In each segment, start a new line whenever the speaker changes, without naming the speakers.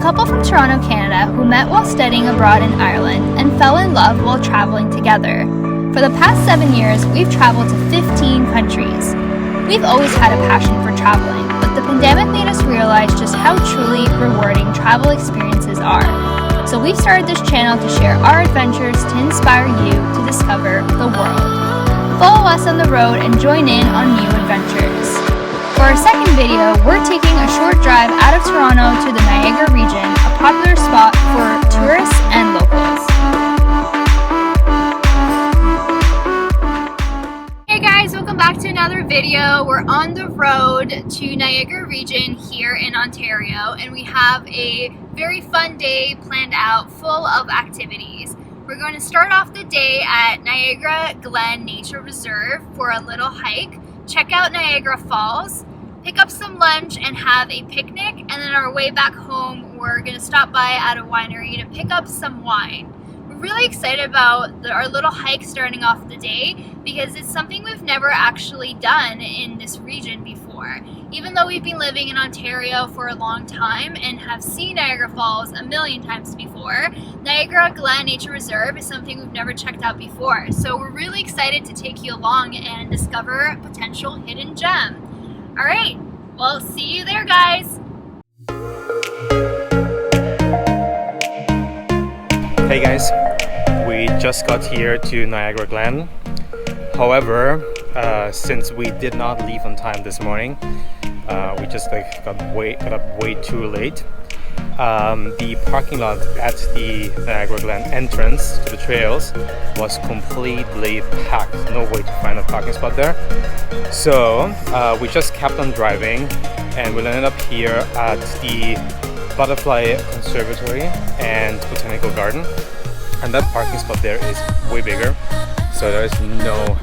couple from Toronto, Canada, who met while studying abroad in Ireland and fell in love while traveling together. For the past 7 years, we've traveled to 15 countries. We've always had a passion for traveling, but the pandemic made us realize just how truly rewarding travel experiences are. So we've started this channel to share our adventures to inspire you to discover the world. Follow us on the road and join in on new adventures. For our second video, we're taking a short drive out of Toronto to the Niagara region, a popular spot for tourists and locals. Hey guys, welcome back to another video. We're on the road to Niagara region here in Ontario, and we have a very fun day planned out full of activities. We're going to start off the day at Niagara Glen Nature Reserve for a little hike, check out Niagara Falls, pick up some lunch and have a picnic, and then on our way back home we're going to stop by at a winery to pick up some wine. We're really excited about our little hike starting off the day because it's something we've never actually done in this region before. Even though we've been living in Ontario for a long time and have seen Niagara Falls a million times before, Niagara Glen Nature Reserve is something we've never checked out before. So we're really excited to take you along and discover a potential hidden gem. Alright, well, see you there, guys!
Hey guys, we just got here to Niagara Glen. However, since we did not leave on time this morning, we just got up way too late. The parking lot at the Niagara Glen entrance to the trails was completely packed. No way to find a parking spot there. So we just kept on driving and we ended up here at the Butterfly Conservatory and Botanical Garden. And that parking spot there is way bigger. So there is no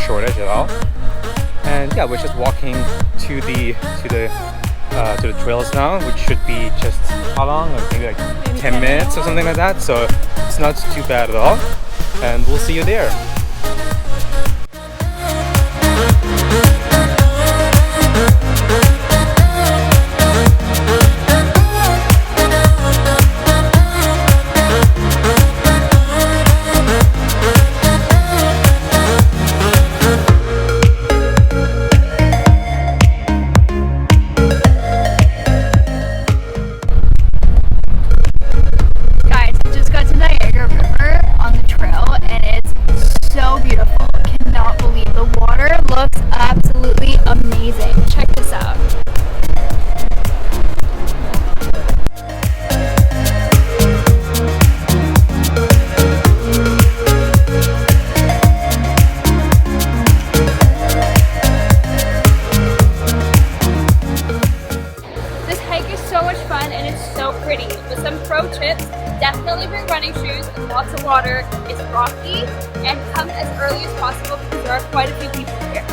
shortage at all. And yeah, we're just walking to the trails now, which should be just how long? Maybe like 10 minutes or something like that. So it's not too bad at all. And we'll see you there.
Definitely bring running shoes and lots of water. It's rocky, and come as early as possible because there are quite a few people here.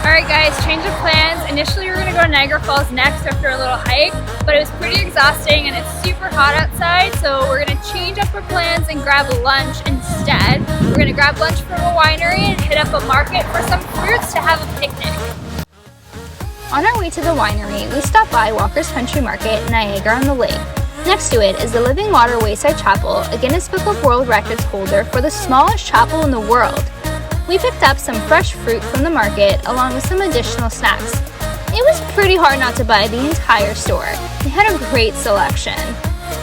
Alright guys, change of plans. Initially we were going to go to Niagara Falls next after a little hike, but it was pretty exhausting and it's super hot outside, so we're going to change up our plans and grab lunch instead. We're going to grab lunch from a winery and hit up a market for some fruits to have a picnic. On our way to the winery, we stopped by Walker's Country Market, Niagara-On-The Lake. Next to it is the Living Water Wayside Chapel, a Guinness Book of World Records holder for the smallest chapel in the world. We picked up some fresh fruit from the market along with some additional snacks. It was pretty hard not to buy the entire store. They had a great selection.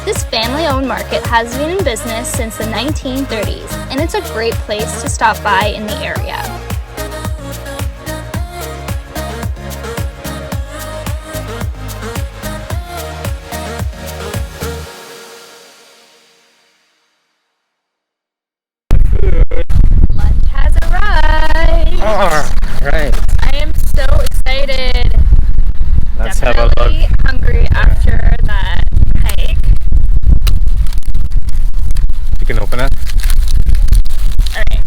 This family-owned market has been in business since the 1930s, and it's a great place to stop by in the area. Lunch has arrived!
Alright.
I am so excited.
Let's
Definitely
have a look.
Hungry after that hike.
You can open it.
Alright.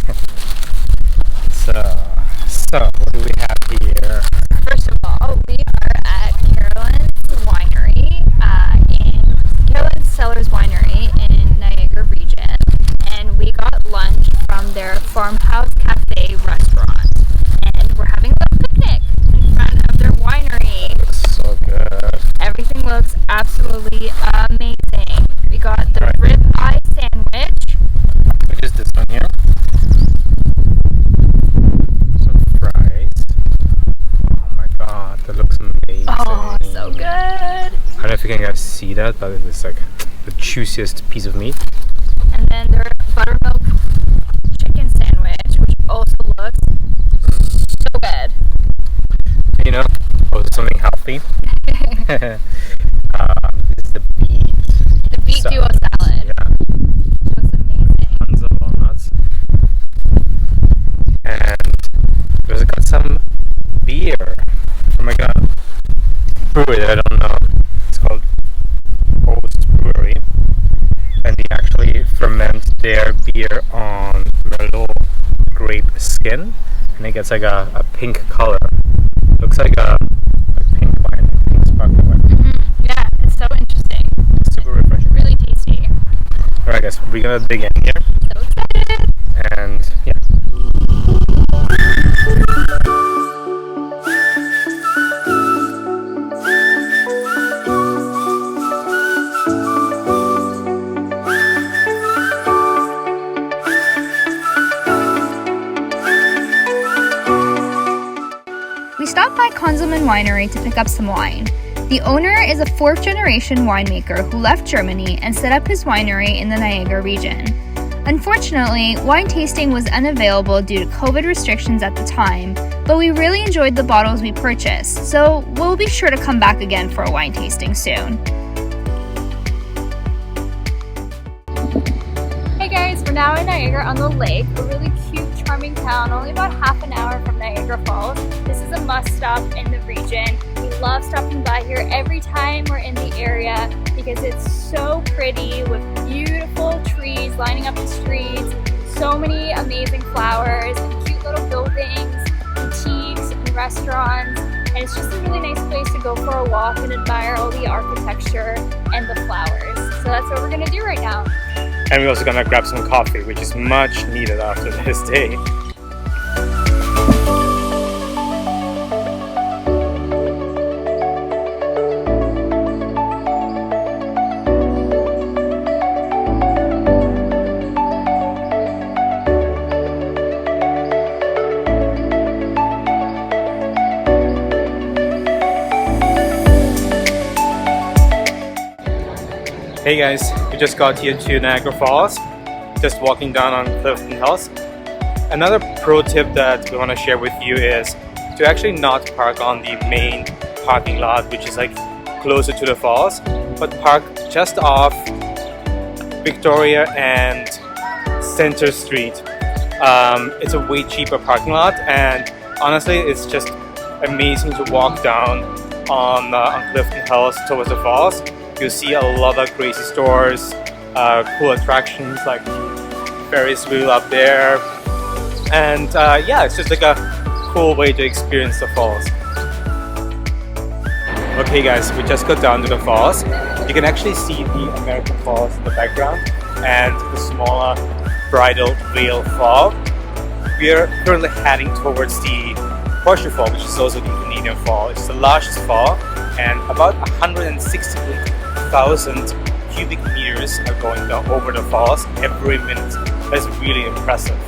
So what do we have here?
First of all, we are at Carolyn's Winery, in Carolyn's Cellars Winery in Niagara region, and we got lunch from their Farmhouse Cafe restaurant.
that, but it is like the juiciest piece of meat.
And then their buttermilk chicken sandwich, which also looks so good.
You know, also something healthy. This is the beet
duo salad.
Yeah.
Looks amazing.
Tons of walnuts. And there's got some beer from like a brewery that I don't know. It's called Post Brewery. And they actually ferment their beer on Merlot grape skin. And it gets like a pink color. Looks like a pink wine, pink sparkling wine.
Yeah, it's so interesting.
Super refreshing.
Really tasty.
Alright guys, we're gonna dig in here.
So excited.
And yeah.
We stopped by Konzelman Winery to pick up some wine. The owner is a fourth-generation winemaker who left Germany and set up his winery in the Niagara region. Unfortunately, wine tasting was unavailable due to COVID restrictions at the time, but we really enjoyed the bottles we purchased, so we'll be sure to come back again for a wine tasting soon. Hey guys, we're now in Niagara-on-The Lake, a really cute, charming town, only about half an hour from Niagara Falls. This is a must-stop in the region. We love stopping by here every time we're in the area because it's so pretty with beautiful trees lining up the streets, so many amazing flowers, and cute little buildings, boutiques, and restaurants. And it's just a really nice place to go for a walk and admire all the architecture and the flowers. So that's what we're gonna do right now.
And we're also gonna grab some coffee, which is much needed after this day. Hey guys, we just got here to Niagara Falls, just walking down on Clifton Hills. Another pro tip that we want to share with you is to actually not park on the main parking lot, which is like closer to the falls, but park just off Victoria and Center Street. It's a way cheaper parking lot, and honestly it's just amazing to walk down on Clifton Hills towards the falls. You'll see a lot of crazy stores, cool attractions like Ferris wheel up there, and yeah, it's just like a cool way to experience the falls. Okay guys, we just got down to the falls. You can actually see the American Falls in the background and the smaller Bridal Veil Fall. We are currently heading towards the Horseshoe Fall, which is also the Canadian Fall. It's the largest fall, and about 168,000 cubic meters are going down over the falls every minute. That's really impressive.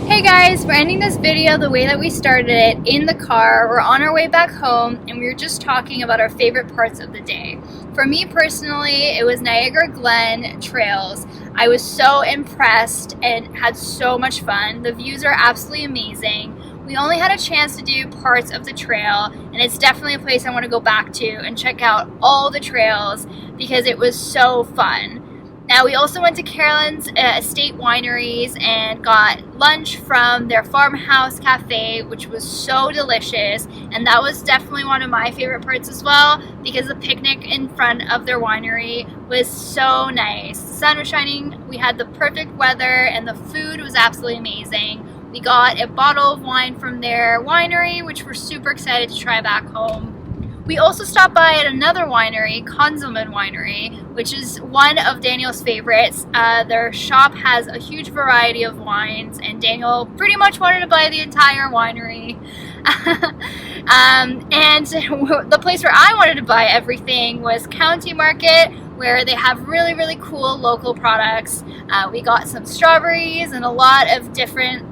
Hey guys, we're ending this video the way that we started it, in the car. We're on our way back home and we were just talking about our favorite parts of the day. For me personally, it was Niagara Glen trails. I was so impressed and had so much fun. The views are absolutely amazing. We only had a chance to do parts of the trail, and it's definitely a place I want to go back to and check out all the trails because it was so fun. Now we also went to Carolyn's estate wineries and got lunch from their farmhouse cafe, which was so delicious, and that was definitely one of my favorite parts as well because the picnic in front of their winery was so nice. The sun was shining, we had the perfect weather, and the food was absolutely amazing. We got a bottle of wine from their winery, which we're super excited to try back home. We also stopped by at another winery, Konzelman Winery, which is one of Daniel's favorites. Their shop has a huge variety of wines, and Daniel pretty much wanted to buy the entire winery. And the place where I wanted to buy everything was County Market, where they have really cool local products. We got some strawberries and a lot of different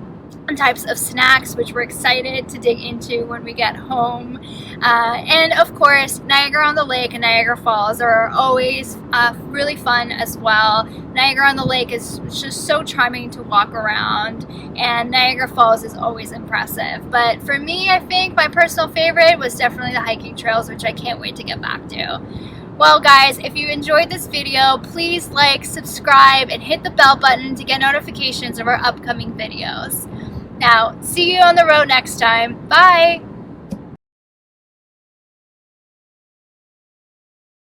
types of snacks, which we're excited to dig into when we get home. And of course, Niagara-on-the Lake and Niagara Falls are always really fun as well. Niagara-on-the Lake is just so charming to walk around, and Niagara Falls is always impressive. But for me, I think my personal favorite was definitely the hiking trails, which I can't wait to get back to. Well guys, if you enjoyed this video, please like, subscribe, and hit the bell button to get notifications of our upcoming videos. Now, see you on the road next time. Bye!